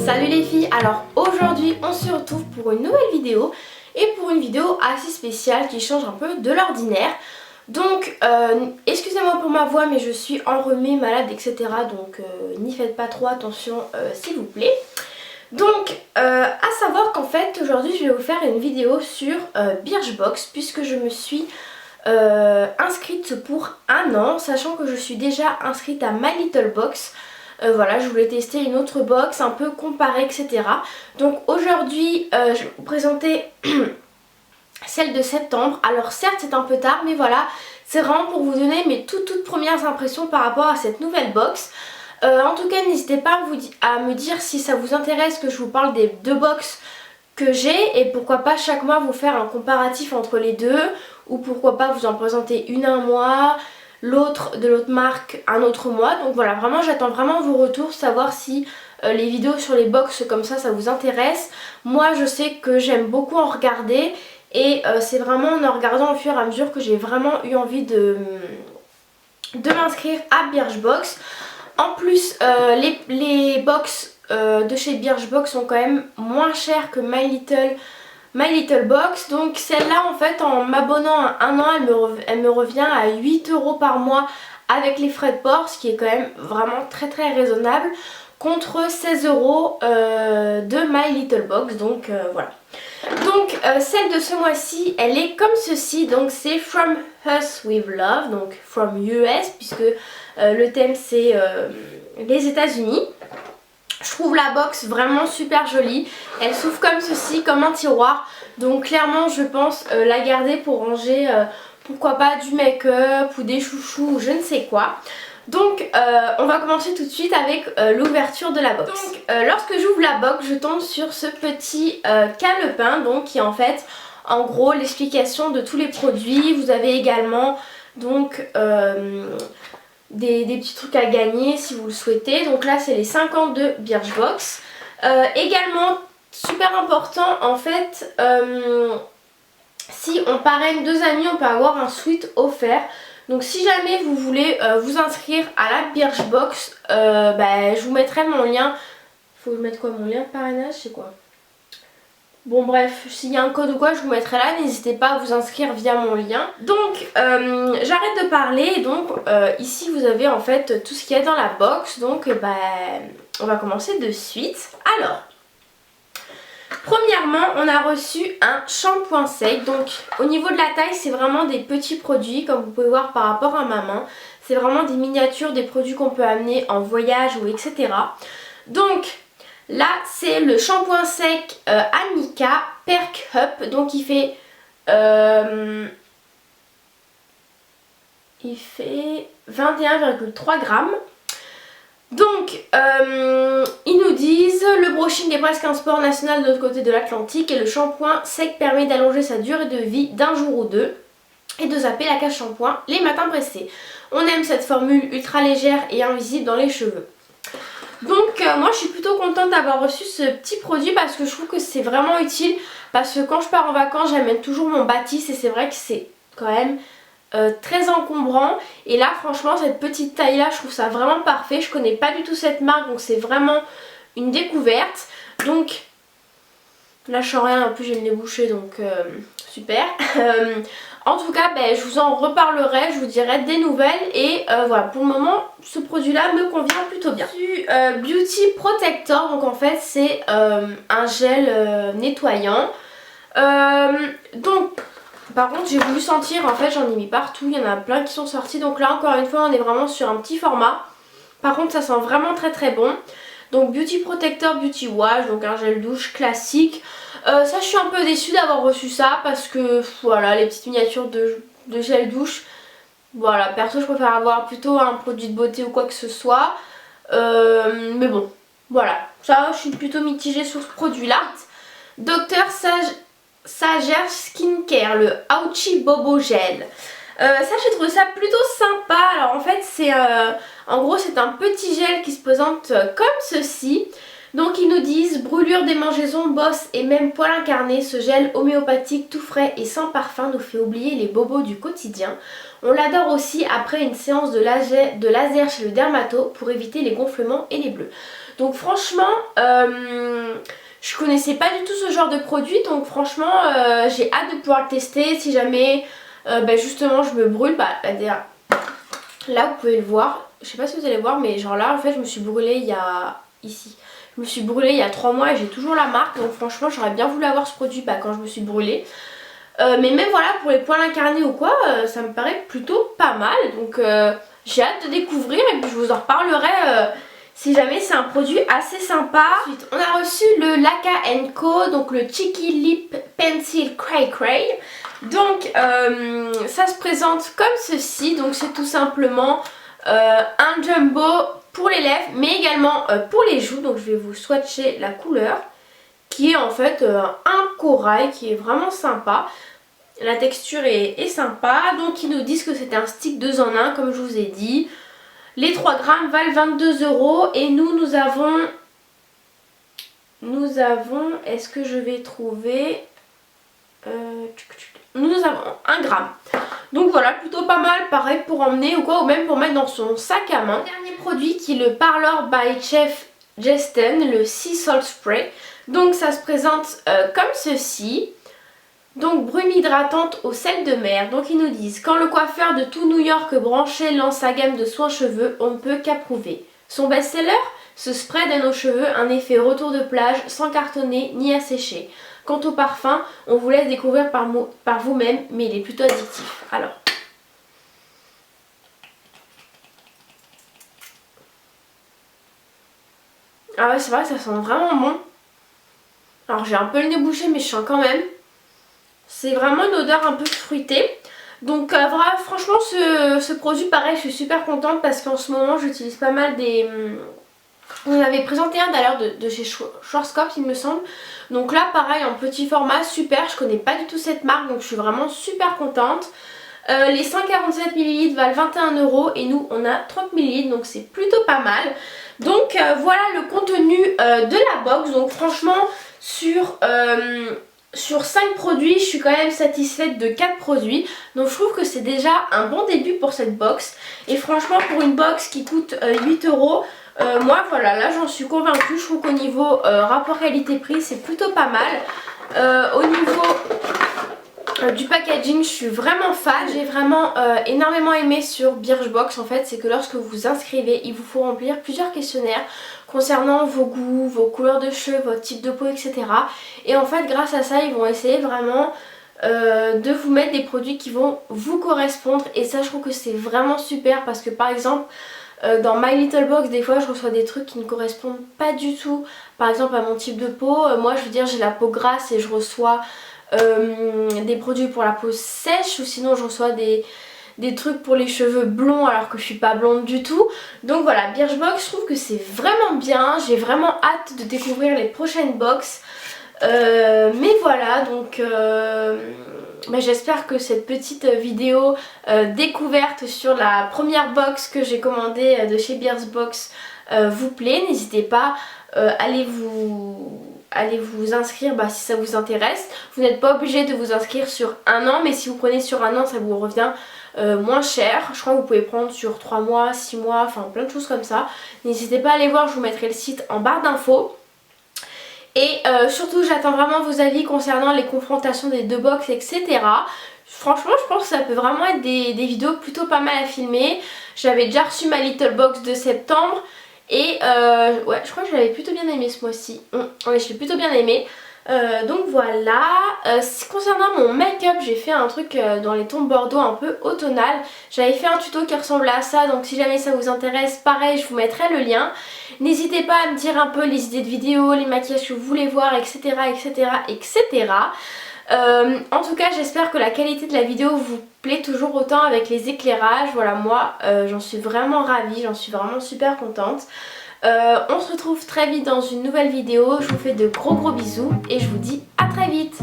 Salut les filles, alors aujourd'hui on se retrouve pour une nouvelle vidéo et pour une vidéo assez spéciale qui change un peu de l'ordinaire. Donc excusez-moi pour ma voix mais je suis enrhumée, malade etc. Donc n'y faites pas trop attention s'il vous plaît. Donc à savoir qu'en fait aujourd'hui je vais vous faire une vidéo sur Birchbox puisque je me suis inscrite pour 1 an, sachant que je suis déjà inscrite à My Little Box. Voilà, je voulais tester une autre box, un peu comparer, etc. Donc aujourd'hui, je vais vous présenter celle de septembre. Alors certes, c'est un peu tard, mais voilà, c'est vraiment pour vous donner mes toutes premières impressions par rapport à cette nouvelle box. En tout cas, n'hésitez pas à me dire si ça vous intéresse que je vous parle des 2 box que j'ai et pourquoi pas chaque mois vous faire un comparatif entre les deux, ou pourquoi pas vous en présenter une un mois, l'autre de l'autre marque un autre mois. Donc voilà, vraiment j'attends vraiment vos retours, savoir si les vidéos sur les box comme ça vous intéresse. Moi je sais que j'aime beaucoup en regarder et c'est vraiment en regardant au fur et à mesure que j'ai vraiment eu envie de m'inscrire à Birchbox. En plus les box de chez Birchbox sont quand même moins chères que My Little Box. Donc celle-là en fait, en m'abonnant à 1 an, elle me revient à 8 € par mois avec les frais de port, ce qui est quand même vraiment très raisonnable, contre 16 € de My Little Box. Donc voilà. Donc celle de ce mois-ci, elle est comme ceci. Donc c'est From Us With Love, donc From US, puisque le thème c'est les États-Unis. Je trouve la box vraiment super jolie. Elle s'ouvre comme ceci, comme un tiroir. Donc clairement je pense la garder pour ranger pourquoi pas du make-up ou des chouchous ou je ne sais quoi. Donc on va commencer tout de suite avec l'ouverture de la box. Donc lorsque j'ouvre la box, je tombe sur ce petit calepin, donc qui est en fait en gros l'explication de tous les produits. Vous avez également donc des petits trucs à gagner si vous le souhaitez. Donc là c'est les 50 de Birchbox. Également super important en fait, si on parraine 2 amis on peut avoir un sweat offert. Donc si jamais vous voulez vous inscrire à la Birchbox, je vous mettrai mon lien. Faut mettre quoi, mon lien de parrainage, c'est quoi? Bon bref, s'il y a un code ou quoi, je vous mettrai là, n'hésitez pas à vous inscrire via mon lien. Donc j'arrête de parler, donc ici vous avez en fait tout ce qu'il y a dans la box. Donc on va commencer de suite. Alors, premièrement, on a reçu un shampoing sec. Donc au niveau de la taille, c'est vraiment des petits produits, comme vous pouvez voir par rapport à ma main. C'est vraiment des miniatures, des produits qu'on peut amener en voyage ou etc. Donc là c'est le shampoing sec Amika Perk Up. Donc il fait 21,3 grammes. Donc ils nous disent le brushing est presque un sport national de l'autre côté de l'Atlantique et le shampoing sec permet d'allonger sa durée de vie d'1 jour ou 2 et de zapper la cache shampoing les matins pressés. On aime cette formule ultra légère et invisible dans les cheveux. Donc moi je suis plutôt contente d'avoir reçu ce petit produit parce que je trouve que c'est vraiment utile, parce que quand je pars en vacances j'amène toujours mon bâtisse et c'est vrai que c'est quand même très encombrant. Et là franchement cette petite taille là je trouve ça vraiment parfait. Je connais pas du tout cette marque donc c'est vraiment une découverte. Donc là je sens rien, en plus j'ai le nez bouché donc super. En tout cas je vous en reparlerai, je vous dirai des nouvelles. Et voilà, pour le moment ce produit là me convient plutôt bien. Beauty Protector, donc en fait c'est un gel nettoyant. Donc par contre j'ai voulu sentir, en fait j'en ai mis partout, il y en a plein qui sont sortis. Donc là encore une fois on est vraiment sur un petit format. Par contre ça sent vraiment très bon. Donc Beauty Protector Beauty Wash, donc un gel douche classique. Ça je suis un peu déçue d'avoir reçu ça parce que voilà, les petites miniatures de gel douche, voilà, perso je préfère avoir plutôt un produit de beauté ou quoi que ce soit. Mais bon, voilà, ça je suis plutôt mitigée sur ce produit là. Dr Sager Skincare, le Ouchi Bobo Gel. Ça j'ai trouvé ça plutôt sympa. Alors en fait c'est en gros c'est un petit gel qui se présente comme ceci. Donc ils nous disent brûlure, démangeaison, bosse et même poil incarné. Ce gel homéopathique tout frais et sans parfum nous fait oublier les bobos du quotidien. On l'adore aussi après une séance de laser chez le dermato pour éviter les gonflements et les bleus. Donc franchement, je connaissais pas du tout ce genre de produit, donc franchement j'ai hâte de pouvoir le tester si jamais justement je me brûle. Là vous pouvez le voir, je sais pas si vous allez voir, mais genre là en fait je me suis brûlée il y a ici. Je me suis brûlée il y a 3 mois et j'ai toujours la marque, donc franchement j'aurais bien voulu avoir ce produit quand je me suis brûlée. Mais même voilà, pour les poils incarnés ou quoi, ça me paraît plutôt pas mal. Donc j'ai hâte de découvrir et puis je vous en reparlerai si jamais c'est un produit assez sympa. Ensuite, on a reçu le Laka & Co, donc le Cheeky Lip Pencil Cray Cray. Donc ça se présente comme ceci, donc c'est tout simplement un jumbo pour les lèvres mais également pour les joues. Donc je vais vous swatcher la couleur qui est en fait un corail qui est vraiment sympa. La texture est sympa, donc ils nous disent que c'est un stick 2 en 1 comme je vous ai dit. Les 3 grammes valent 22 € et nous avons, est-ce que je vais trouver, nous avons 1 gramme. Donc voilà, plutôt pas mal, pareil pour emmener ou quoi, ou même pour mettre dans son sac à main. Dernier produit qui est le Parlor by Chef Jesten, le Sea Salt Spray. Donc ça se présente comme ceci. Donc brume hydratante au sel de mer. Donc ils nous disent: quand le coiffeur de tout New York branché lance sa gamme de soins cheveux, on ne peut qu'approuver. Son best-seller, ce spray donne aux cheveux un effet retour de plage sans cartonner ni assécher. Quant au parfum, on vous laisse découvrir par vous-même, mais il est plutôt addictif. Alors. Ah ouais, c'est vrai que ça sent vraiment bon. Alors j'ai un peu le nez bouché mais je sens quand même. C'est vraiment une odeur un peu fruitée. Donc voilà, franchement ce produit pareil, je suis super contente parce qu'en ce moment j'utilise pas mal des... On en avait présenté un d'ailleurs de chez Schwarzkopf il me semble. Donc là pareil en petit format, super, je connais pas du tout cette marque donc je suis vraiment super contente. Les 147 ml valent 21 € et nous on a 30 ml donc c'est plutôt pas mal. Donc voilà le contenu de la box. Donc franchement sur 5 produits, je suis quand même satisfaite de 4 produits. Donc je trouve que c'est déjà un bon début pour cette box. Et franchement pour une box qui coûte 8 €, moi voilà, là j'en suis convaincue. Je trouve qu'au niveau rapport qualité-prix c'est plutôt pas mal. Au niveau du packaging je suis vraiment fan. J'ai vraiment énormément aimé sur Birchbox en fait, c'est que lorsque vous vous inscrivez il vous faut remplir plusieurs questionnaires concernant vos goûts, vos couleurs de cheveux, votre type de peau, etc. Et en fait grâce à ça ils vont essayer vraiment de vous mettre des produits qui vont vous correspondre. Et ça je trouve que c'est vraiment super parce que par exemple dans My Little Box des fois je reçois des trucs qui ne correspondent pas du tout par exemple à mon type de peau. Moi je veux dire j'ai la peau grasse et je reçois des produits pour la peau sèche, ou sinon je reçois des trucs pour les cheveux blonds alors que je suis pas blonde du tout. Donc voilà, Birchbox je trouve que c'est vraiment bien. J'ai vraiment hâte de découvrir les prochaines box. Mais voilà, donc j'espère que cette petite vidéo découverte sur la première box que j'ai commandée de chez Birchbox vous plaît. N'hésitez pas, allez vous inscrire si ça vous intéresse. Vous n'êtes pas obligé de vous inscrire sur 1 an, mais si vous prenez sur 1 an ça vous revient moins cher. Je crois que vous pouvez prendre sur 3 mois, 6 mois, enfin plein de choses comme ça. N'hésitez pas à aller voir, je vous mettrai le site en barre d'infos. Et surtout j'attends vraiment vos avis concernant les confrontations des 2 box, etc. Franchement je pense que ça peut vraiment être des vidéos plutôt pas mal à filmer. J'avais déjà reçu ma Little Box de septembre. Et ouais, je crois que je l'avais plutôt bien aimé ce mois-ci. Ouais, je l'ai plutôt bien aimé. Donc voilà. Concernant mon make-up, j'ai fait un truc dans les tons bordeaux un peu automnal. J'avais fait un tuto qui ressemblait à ça. Donc si jamais ça vous intéresse, pareil, je vous mettrai le lien. N'hésitez pas à me dire un peu les idées de vidéos, les maquillages que vous voulez voir, etc. etc. etc. En tout cas j'espère que la qualité de la vidéo vous plaît toujours autant avec les éclairages. Voilà, moi j'en suis vraiment ravie, j'en suis vraiment super contente. On se retrouve très vite dans une nouvelle vidéo. Je vous fais de gros bisous et je vous dis à très vite.